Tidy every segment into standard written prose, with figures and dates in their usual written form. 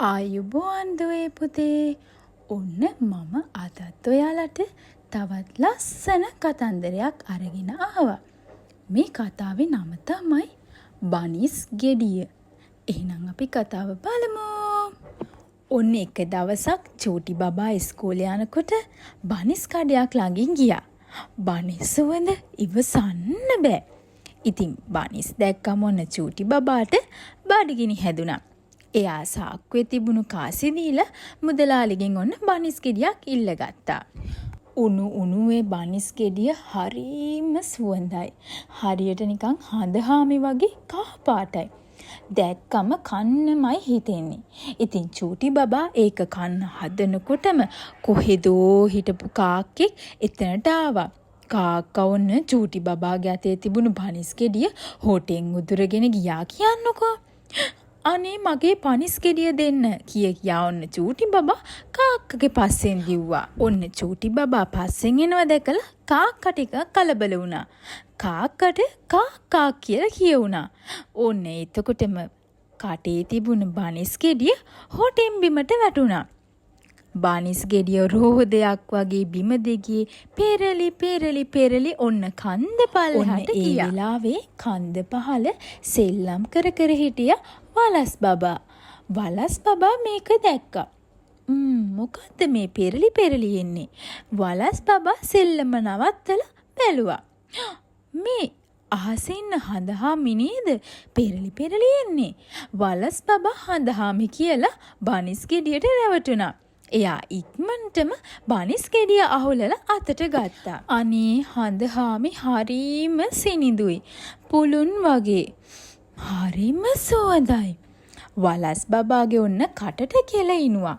ආයුබෝවන් දුවේ පුතේ. ඔන්න මම අදත් ඔයාලට තවත් ලස්සන කතන්දරයක් අරගෙන ආවා. මේ කතාවේ නම තමයි බනිස් ගෙඩිය. එහෙනම් අපි කතාව බලමු. ඔන්න එක දවසක් චූටි බබා ඉස්කෝලේ යනකොට බනිස් කඩයක් ළඟින් ගියා. බනිස් සුවඳ ඉවසන්න බෑ. ඉතින් බනිස් දැක්කම ඔන්න චූටි බබාට බඩගිනි හැදුනා. එයා සාක්කුවේ තිබුණු කාසි දීලා මුදලාලිගෙන් ඔන්න බනිස් ගෙඩියක් ඉල්ලගත්තා. උණු උණුවේ බනිස් ගෙඩිය හරිම සුවඳයි. හරියට නිකන් හඳහාමි වගේ කහ පාටයි. දැක්කම කන්නමයි හිතෙන්නේ. ඉතින් චූටි බබා ඒක කන්න හදනකොටම කොහෙදෝ හිටපු කාක්කෙක් එතනට ආවා. කාක්කා ඔන්න චූටි බබාගේ අතේ තිබුණු බනිස් ගෙඩිය හොටෙන් උදුරගෙන ගියා කියන්නකෝ. අනේ මගේ බනිස් ගෙඩිය දෙන්න කියා ඔන්න චූටි බබා කාක්කගේ පස්සෙන් දිව්වා. ඔන්න චූටි බබා පස්සෙන් එනවා දැකලා කාක්කා ටික කලබල වුණා. කාක්කට කාක්කා කියලා කියුණා. ඔන්න එතකොටම කටේ තිබුණ බනිස් ගෙඩිය හොටෙන් බිමට වැටුණා. බනිස් ගෙඩිය රෝදයක් වගේ බිම දෙගියේ පෙරලි ඔන්න කන්ද පල්ලෙහාට ගියා. ඒ වෙලාවේ කන්ද පහල සෙල්ලම් කර හිටියා වලස් බබා. වලස් බබා මේක දැක්කා. මොකද්ද මේ පෙරලි එන්නේ? වලස් බබා සෙල්ලම නවත්තලා බැලුවා. මේ අහසින් හඳහාමි නේද පෙරලි එන්නේ? වලස් බබා හඳහාමි කියලා බනිස් ගෙඩියට රැවටුණා. එයා ඉක්මනටම බනිස් ගෙඩිය අහුලලා අතට ගත්තා. අනේ හඳහාමි හරීම සිනිඳුයි. පුළුන් වගේ. හරිම සුවඳයි. වලස් බබාගේ ඔන්න කටට කෙලිනුවා.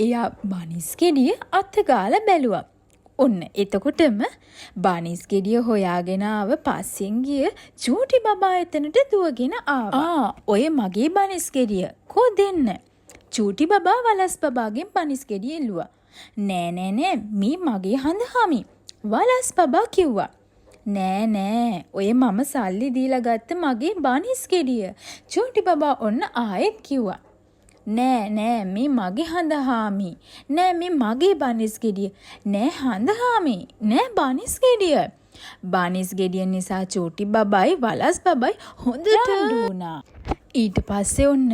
එයා බනිස් ගෙඩිය අත ගාලා බැලුවා. ඔන්න එතකොටම බනිස් ගෙඩිය හොයාගෙන ආව පස්සෙන් ගිය චූටි බබා එතනට දුවගෙන ආවා. ඔය මගේ බනිස් ගෙඩිය. කෝ දෙන්න? චූටි බබා වලස් බබාගෙන් බනිස් ගෙඩිය එල්ලුවා. නෑ මේ මගේ හඳහාමි. වලස් බබා කිව්වා. නෑ ඔය මම සල්ලි දීලා ගත්ත මගේ බනිස් ගෙඩිය. චූටි බබා ඔන්න ආයෙත් කිව්වා. නෑ මේ මගේ හඳහාමි. නෑ මේ මගේ බනිස් ගෙඩිය. නෑ හඳහාමි. නෑ බනිස් ගෙඩිය. බනිස් ගෙඩිය නිසා චූටි බබායි වලස් බබායි හොඳට වුණා. ඊට පස්සේ ඔන්න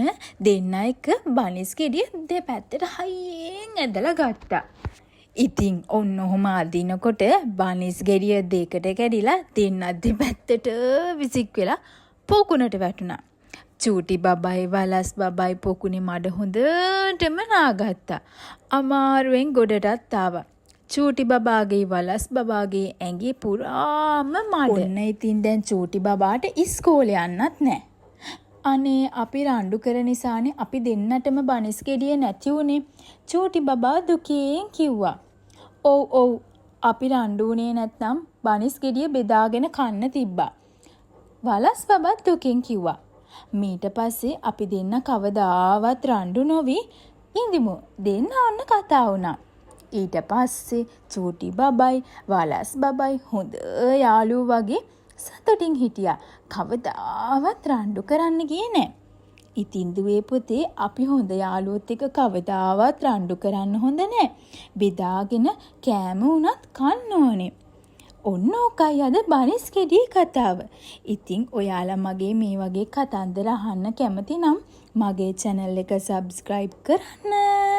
දෙන්න එක බනිස් ගෙඩිය දෙපැත්තට හයියෙන් ඇදලා ගත්තා. ඉතින් ඔන්න ඔහොම අදිනකොට බනිස් ගෙඩිය දෙකට කැඩිලා දෙන්නත් දෙපැත්තට විසික් වෙලා පොකුණට වැටුණා. චූටි බබායි වලස් බබායි පොකුණේ මඩ හොඳටම නාගත්තා. අමාරුවෙන් ගොඩටත් ආවා. චූටි බබාගේ වලස් බබාගේ ඇඟේ පුරාම මඩ. ඔන්න ඉතින් දැන් චූටි බබාට ඉස්කෝලේ යන්නත් නැහැ. අනේ අපි රණ්ඩු කර නිසානේ අපි දෙන්නටම බනිස් ගෙඩිය නැති වුනේ. චූටි බබා දුකෙන් කිව්වා. ඔව් අපි රණ්ඩු වුණේ නැත්නම් බනිස් ගෙඩිය බෙදාගෙන කන්න තිබ්බා. වලස් බබා දුකෙන් කිව්වා. ඊට පස්සේ අපි දෙන්න කවදාවත් රණ්ඩු නොවි ඉඳිමු. දෙන්න ඔන්න කතා වුණා. ඊට පස්සේ චූටි බබයි වලස් බබයි හොඳ යාළුවෝ වගේ සතුටින් හිටියා. කවදාවත් රණ්ඩු කරන්න ගියේ නෑ. ඉතින් දුවේ පුතේ අපි හොඳ යාළුවොත් එක්ක කවදාවත් රණ්ඩු කරන්න හොඳ නෑ. බෙදාගෙන කෑම උනත් කන්න ඕනේ. ඔන්න ඕකයි අද බනිස් ගෙඩියේ කතාව. ඉතින් ඔයාලා මගේ මේ වගේ කතන්දර අහන්න කැමති නම් මගේ channel එක subscribe කරන්න.